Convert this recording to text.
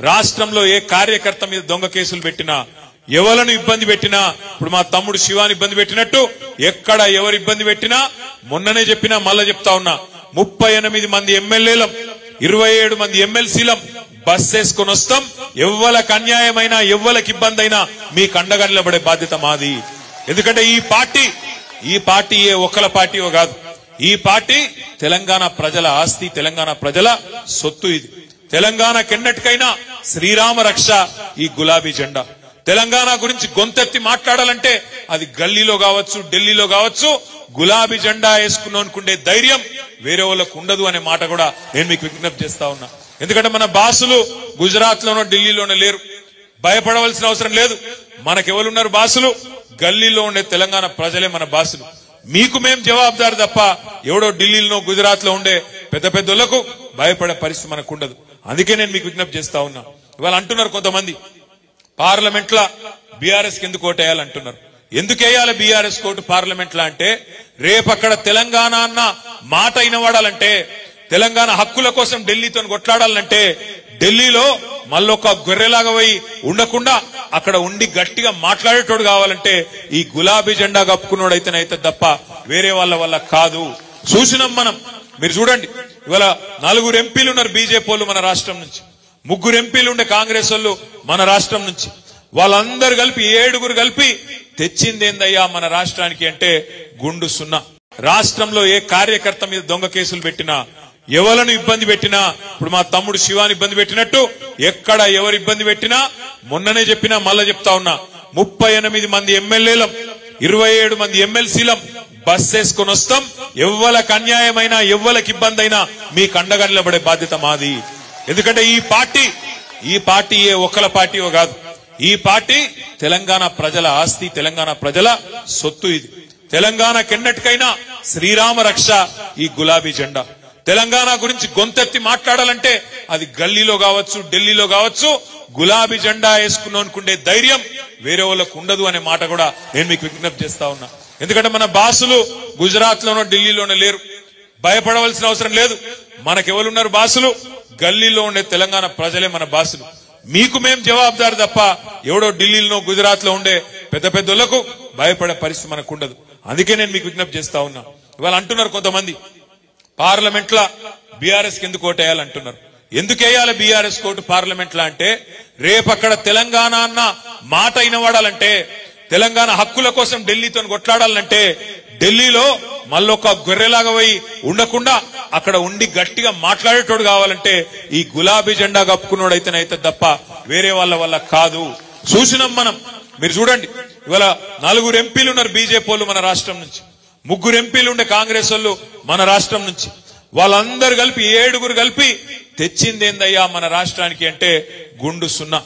రాష్ట్రంలో ఏ కార్యకర్త మీద దొంగ కేసులు పెట్టినా ఎవలను ఇబ్బంది పెట్టినా ఇప్పుడు మా తమ్ముడు శివాని ఇబ్బంది పెట్టినట్టు ఎక్కడ ఎవరు ఇబ్బంది పెట్టినా మొన్ననే చెప్పినా మళ్ళా చెప్తా ఉన్నా 38 మంది ఎమ్మెల్యేలం 27 మంది ఎమ్మెల్సీలం బస్ వేసుకొని వస్తాం ఎవ్వలకు అన్యాయమైనా ఎవ్వలకు ఇబ్బంది అయినా మీకు అండగా నిలబడే బాధ్యత మాది ఎందుకంటే ఈ పార్టీ ఏ ఒక్కల పార్టీయో కాదు ఈ పార్టీ తెలంగాణ ప్రజల ఆస్తి తెలంగాణ ప్రజల సొత్తు ఇది తెలంగాణ కెన్నటికైనా శ్రీరామ రక్ష ఈ గులాబీ జెండా తెలంగాణ గురించి గొంతెత్తి మాట్లాడాలంటే అది గల్లీలో కావచ్చు ఢిల్లీలో కావచ్చు గులాబీ జెండా వేసుకున్నోనుకుండే ధైర్యం వేరే వాళ్ళకు ఉండదు అనే మాట కూడా నేను మీకు విజ్ఞప్తి చేస్తా ఉన్నా ఎందుకంటే మన బాసులు గుజరాత్ లోనో ఢిల్లీలోనో లేరు భయపడవలసిన అవసరం లేదు మనకెవరున్నారు బాసులు గల్లీలో ఉండే తెలంగాణ ప్రజలే మన బాసులు మీకు మేం జవాబుదారు తప్ప ఎవడో ఢిల్లీలో గుజరాత్ లో ఉండే పెద్ద పెద్దలకు భయపడే పరిస్థితి మనకు ఉండదు అందుకే నేను మీకు విజ్ఞప్తి చేస్తా ఉన్నా ఇవాళ అంటున్నారు కొంతమంది పార్లమెంట్ లా బీఆర్ఎస్ కి ఎందుకు ఓటేయాలంటున్నారు ఎందుకు వేయాలి బీఆర్ఎస్ కోటు పార్లమెంట్ లా అంటే రేపు అక్కడ తెలంగాణ అన్న మాట వినబడాలంటే తెలంగాణ హక్కుల కోసం ఢిల్లీతో కొట్లాడాలంటే ఢిల్లీలో మళ్ళొక గొర్రెలాగా పోయి ఉండకుండా అక్కడ ఉండి గట్టిగా మాట్లాడేటోడు కావాలంటే ఈ గులాబీ జెండా కప్పుకున్నోడైతేనైతే తప్ప వేరే వాళ్ళ వల్ల కాదు చూసినాం మనం మీరు చూడండి ఇవాళ 4 ఎంపీలు ఉన్నారు బీజేపీ వాళ్ళు మన రాష్ట్రం నుంచి 3 ఎంపీలు ఉండే కాంగ్రెస్ వాళ్ళు మన రాష్ట్రం నుంచి వాళ్ళందరూ కలిపి 7 కలిపి తెచ్చిందేందయ్యా మన రాష్ట్రానికి అంటే గుండు సున్నా రాష్ట్రంలో ఏ కార్యకర్త మీద దొంగ కేసులు పెట్టినా ఎవలను ఇబ్బంది పెట్టినా ఇప్పుడు మా తమ్ముడు శివాని ఇబ్బంది పెట్టినట్టు ఎక్కడ ఎవరు ఇబ్బంది పెట్టినా మొన్ననే చెప్పినా మళ్ళా చెప్తా ఉన్నా 38 మంది ఎమ్మెల్యేలం 27 మంది ఎమ్మెల్సీలం బస్ వేసుకొని వస్తాం ఎవ్వలకు అన్యాయమైనా ఎవ్వలకు ఇబ్బంది అయినా మీకు అండగా నిలబడే బాధ్యత మాది ఎందుకంటే ఈ పార్టీ ఏ ఒక్కల పార్టీయో కాదు ఈ పార్టీ తెలంగాణ ప్రజల ఆస్తి తెలంగాణ ప్రజల సొత్తు ఇది తెలంగాణ కెన్నటికైనా శ్రీరామ రక్ష ఈ గులాబీ జెండా తెలంగాణ గురించి గొంతెత్తి మాట్లాడాలంటే అది గల్లీలో కావచ్చు ఢిల్లీలో కావచ్చు గులాబీ జెండా వేసుకున్నోనుకుండే ధైర్యం వేరే వాళ్ళకు ఉండదు అనే మాట కూడా నేను మీకు విజ్ఞప్తి చేస్తా ఉన్నా ఎందుకంటే మన బాసులు గుజరాత్ లోనో ఢిల్లీలోనో లేరు భయపడవలసిన అవసరం లేదు మనకెవరున్నారు బాసులు గల్లీలో ఉండే తెలంగాణ ప్రజలే మన బాసులు మీకు మేం జవాబుదారు తప్ప ఎవడో ఢిల్లీలో గుజరాత్ లో ఉండే పెద్ద పెద్దలకు భయపడే పరిస్థితి మనకు ఉండదు అందుకే నేను మీకు విజ్ఞప్తి చేస్తా ఉన్నా ఇవాళ అంటున్నారు కొంతమంది పార్లమెంట్ లా బీఆర్ఎస్ కి ఎందుకు ఓటేయాలంటున్నారు ఎందుకు వేయాలి బీఆర్ఎస్ కోటు పార్లమెంట్ లా అంటే రేపు అక్కడ తెలంగాణ అన్న మాట వినబడాలంటే తెలంగాణ హక్కుల కోసం ఢిల్లీతో కొట్లాడాలంటే ఢిల్లీలో మళ్ళొక గొర్రెలాగా పోయి ఉండకుండా అక్కడ ఉండి గట్టిగా మాట్లాడేటోడు కావాలంటే ఈ గులాబీ జెండా కప్పుకున్నోడైతేనైతే తప్ప వేరే వాళ్ళ వల్ల కాదు చూసినాం మనం మీరు చూడండి ఇవాళ 4 ఎంపీలు ఉన్నారు బీజేపీ వాళ్ళు మన రాష్ట్రం నుంచి 3 ఎంపీలు ఉండే కాంగ్రెస్ వాళ్ళు మన రాష్ట్రం నుంచి వాళ్ళందరూ కలిపి 7 కలిపి తెచ్చిందేందయ్యా మన రాష్ట్రానికి అంటే గుండు సున్నా